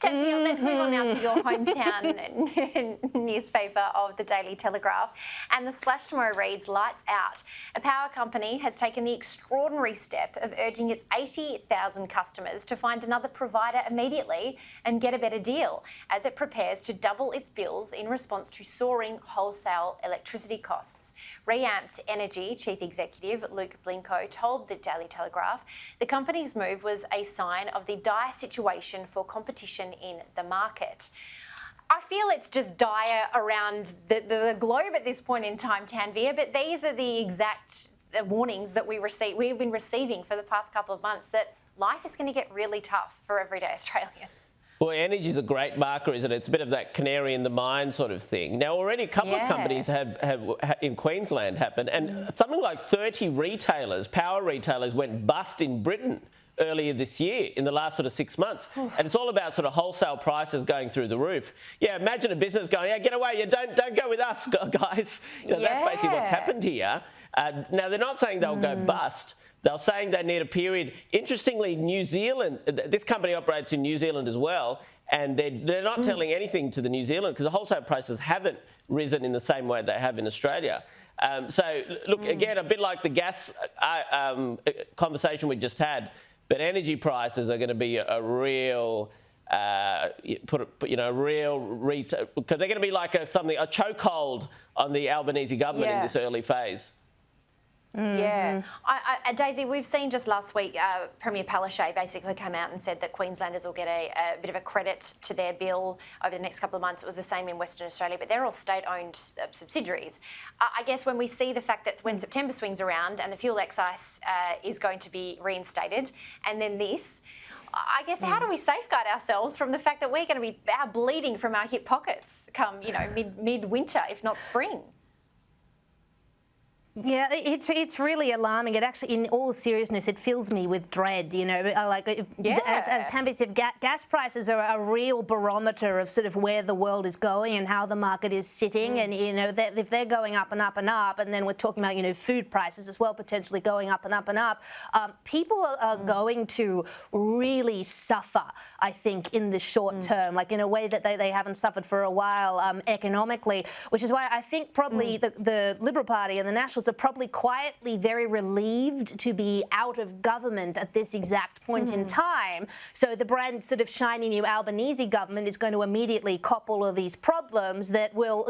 Let's move on now to your hometown newspaper of the Daily Telegraph. And the splash tomorrow reads, lights out. A power company has taken the extraordinary step of urging its 80,000 customers to find another provider immediately and get a better deal as it prepares to double its bills in response to soaring wholesale electricity costs. ReAmped Energy Chief Executive Luke Blinko told the Daily Telegraph the company's move was a sign of the dire situation for competition in the market. I feel it's just dire around the globe at this point in time, Tanvir, but these are the exact warnings that we've been receiving for the past couple of months that life is going to get really tough for everyday Australians. Well, energy is a great marker, isn't it? It's a bit of that canary in the mine sort of thing. Now, already a couple of companies have in Queensland happened, and something like 30 retailers, power retailers, went bust in Britain earlier this year in the last sort of 6 months. And it's all about sort of wholesale prices going through the roof. Yeah, imagine a business going, yeah, get away, don't go with us, guys. That's basically what's happened here. Now, they're not saying they'll go bust. They're saying they need a period. Interestingly, New Zealand, this company operates in New Zealand as well, and they're not telling anything to the New Zealand because the wholesale prices haven't risen in the same way they have in Australia. So, look, again, a bit like the gas conversation we just had, but energy prices are going to be a real, because they're going to be like a chokehold on the Albanese government in this early phase. Yeah. Daisy, we've seen just last week, Premier Palaszczuk basically come out and said that Queenslanders will get a bit of a credit to their bill over the next couple of months. It was the same in Western Australia, but they're all state-owned subsidiaries. I guess when we see the fact that when September swings around and the fuel excise is going to be reinstated, and then this, I guess how do we safeguard ourselves from the fact that we're going to be bleeding from our hip pockets come, mid-winter, if not spring? Yeah, it's really alarming. It actually, in all seriousness, it fills me with dread. As Tanvir said, gas prices are a real barometer of sort of where the world is going and how the market is sitting. And if they're going up and up and up, and then we're talking about food prices as well, potentially going up and up and up, people are going to really suffer, I think, in the short term, like in a way that they haven't suffered for a while economically. Which is why I think probably the Liberal Party and the Nationals are probably quietly very relieved to be out of government at this exact point in time. So the brand sort of shiny new Albanese government is going to immediately cop all of these problems that will,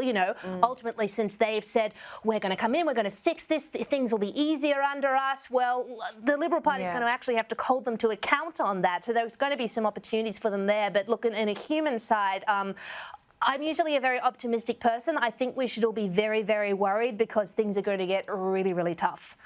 ultimately, since they've said, we're going to come in, we're going to fix this, things will be easier under us, well, the Liberal Party is going to actually have to hold them to account on that. So there's going to be some opportunities for them there. But look, in a human side, I'm usually a very optimistic person. I think we should all be very, very worried because things are going to get really, really tough.